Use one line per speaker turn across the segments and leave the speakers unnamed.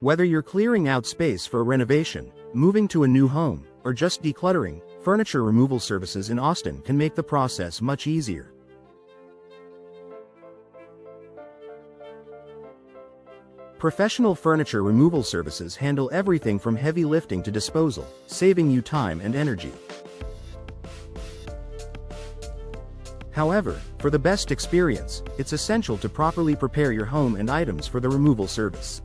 Whether you're clearing out space for a renovation, moving to a new home, or just decluttering, furniture removal services in Austin can make the process much easier. Professional furniture removal services handle everything from heavy lifting to disposal, saving you time and energy. However, for the best experience, it's essential to properly prepare your home and items for the removal service.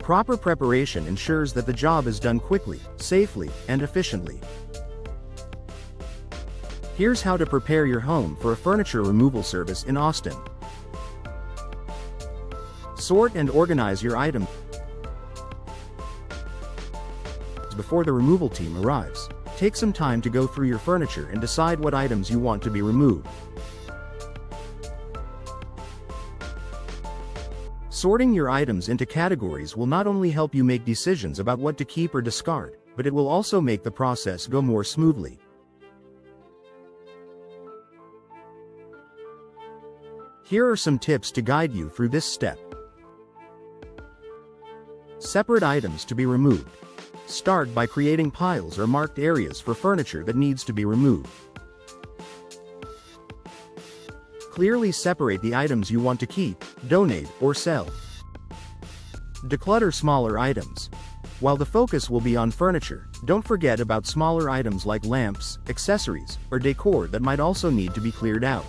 Proper preparation ensures that the job is done quickly, safely, and efficiently. Here's how to prepare your home for a furniture removal service in Austin. Sort and organize your items before the removal team arrives. Take some time to go through your furniture and decide what items you want to be removed. Sorting your items into categories will not only help you make decisions about what to keep or discard, but it will also make the process go more smoothly. Here are some tips to guide you through this step. Separate items to be removed. Start by creating piles or marked areas for furniture that needs to be removed. Clearly separate the items you want to keep, donate, or sell. Declutter smaller items. While the focus will be on furniture, don't forget about smaller items like lamps, accessories, or decor that might also need to be cleared out.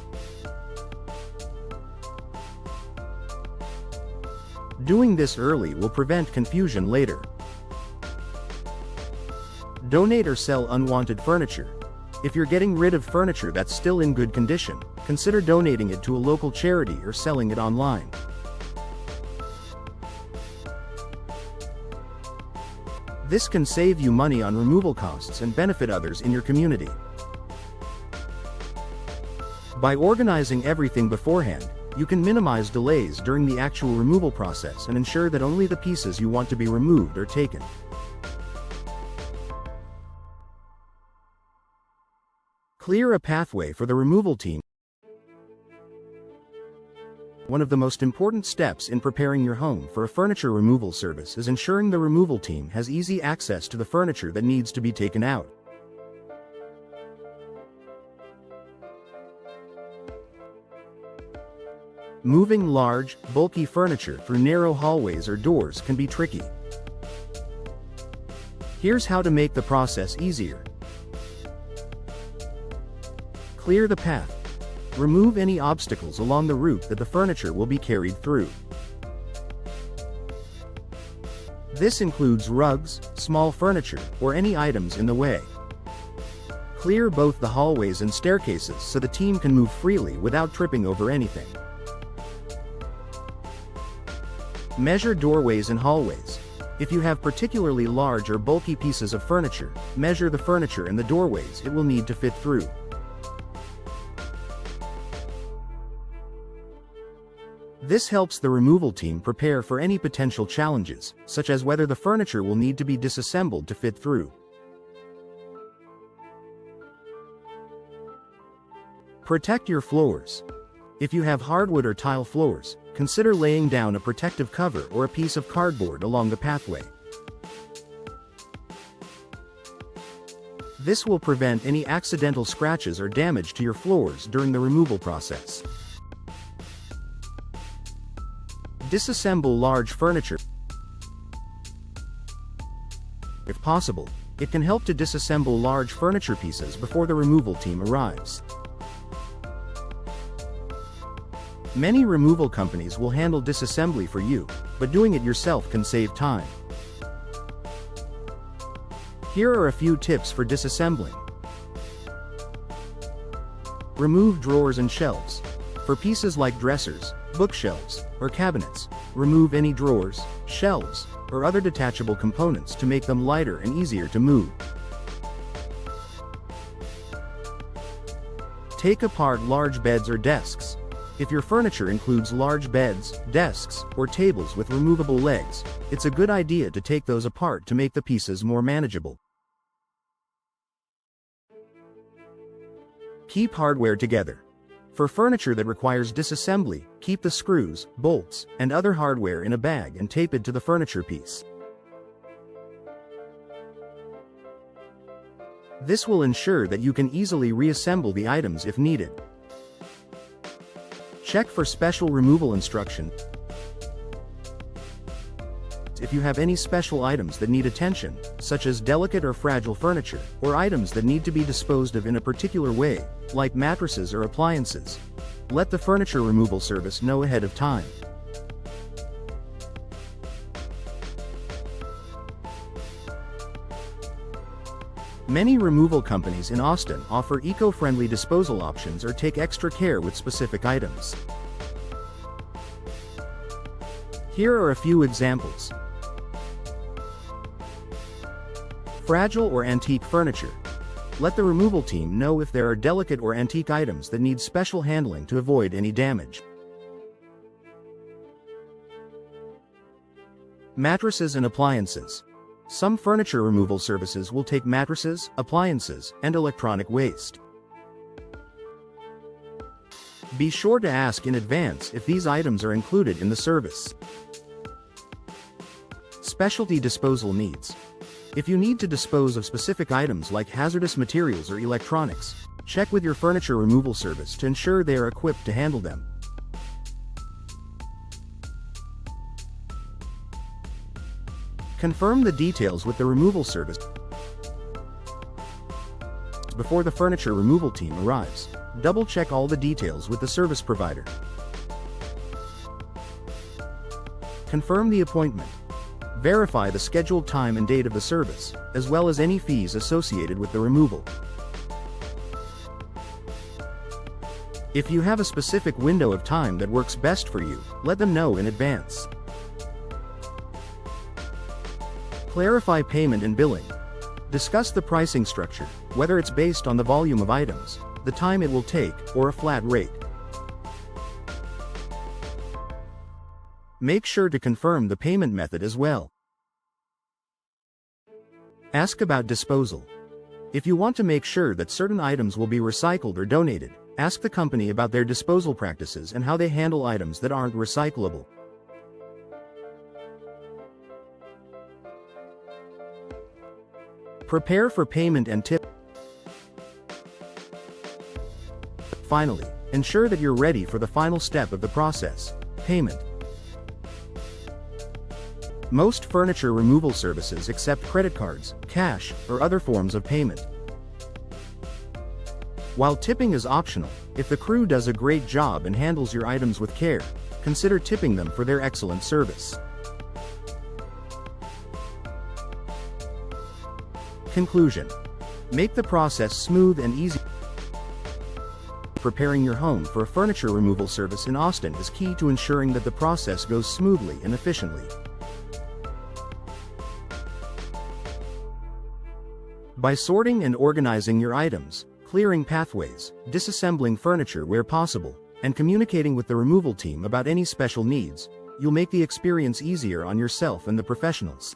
Doing this early will prevent confusion later. Donate or sell unwanted furniture. If you're getting rid of furniture that's still in good condition, consider donating it to a local charity or selling it online. This can save you money on removal costs and benefit others in your community. By organizing everything beforehand, you can minimize delays during the actual removal process and ensure that only the pieces you want to be removed are taken. Clear a pathway for the removal team. One of the most important steps in preparing your home for a furniture removal service is ensuring the removal team has easy access to the furniture that needs to be taken out. Moving large, bulky furniture through narrow hallways or doors can be tricky. Here's how to make the process easier. Clear the path. Remove any obstacles along the route that the furniture will be carried through. This includes rugs, small furniture, or any items in the way. Clear both the hallways and staircases so the team can move freely without tripping over anything. Measure doorways and hallways. If you have particularly large or bulky pieces of furniture, measure the furniture and the doorways it will need to fit through. This helps the removal team prepare for any potential challenges, such as whether the furniture will need to be disassembled to fit through. Protect your floors. If you have hardwood or tile floors, consider laying down a protective cover or a piece of cardboard along the pathway. This will prevent any accidental scratches or damage to your floors during the removal process. Disassemble large furniture. If possible, it can help to disassemble large furniture pieces before the removal team arrives. Many removal companies will handle disassembly for you, but doing it yourself can save time. Here are a few tips for disassembling. Remove drawers and shelves. For pieces like dressers, bookshelves, or cabinets, remove any drawers, shelves, or other detachable components to make them lighter and easier to move. Take apart large beds or desks. If your furniture includes large beds, desks, or tables with removable legs, it's a good idea to take those apart to make the pieces more manageable. Keep hardware together. For furniture that requires disassembly, keep the screws, bolts, and other hardware in a bag and tape it to the furniture piece. This will ensure that you can easily reassemble the items if needed. Check for special removal instructions if you have any special items that need attention, such as delicate or fragile furniture, or items that need to be disposed of in a particular way, like mattresses or appliances. Let the furniture removal service know ahead of time. Many removal companies in Austin offer eco-friendly disposal options or take extra care with specific items. Here are a few examples. Fragile or antique furniture. Let the removal team know if there are delicate or antique items that need special handling to avoid any damage. Mattresses and appliances. Some furniture removal services will take mattresses, appliances, and electronic waste. Be sure to ask in advance if these items are included in the service. Specialty disposal needs. If you need to dispose of specific items like hazardous materials or electronics, check with your furniture removal service to ensure they are equipped to handle them. Confirm the details with the removal service before the furniture removal team arrives. Double-check all the details with the service provider. Confirm the appointment. Verify the scheduled time and date of the service, as well as any fees associated with the removal. If you have a specific window of time that works best for you, let them know in advance. Clarify payment and billing. Discuss the pricing structure, whether it's based on the volume of items, the time it will take, or a flat rate. Make sure to confirm the payment method as well. Ask about disposal. If you want to make sure that certain items will be recycled or donated, ask the company about their disposal practices and how they handle items that aren't recyclable. Prepare for payment and tip. Finally, ensure that you're ready for the final step of the process, payment. Most furniture removal services accept credit cards, cash, or other forms of payment. While tipping is optional, if the crew does a great job and handles your items with care, consider tipping them for their excellent service. Conclusion. Make the process smooth and easy. Preparing your home for a furniture removal service in Austin is key to ensuring that the process goes smoothly and efficiently. By sorting and organizing your items, clearing pathways, disassembling furniture where possible, and communicating with the removal team about any special needs, you'll make the experience easier on yourself and the professionals.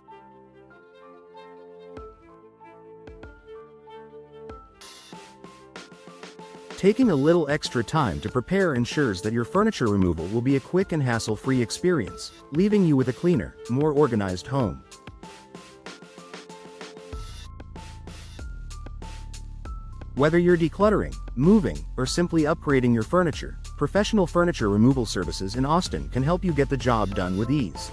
Taking a little extra time to prepare ensures that your furniture removal will be a quick and hassle-free experience, leaving you with a cleaner, more organized home. Whether you're decluttering, moving, or simply upgrading your furniture, professional furniture removal services in Austin can help you get the job done with ease.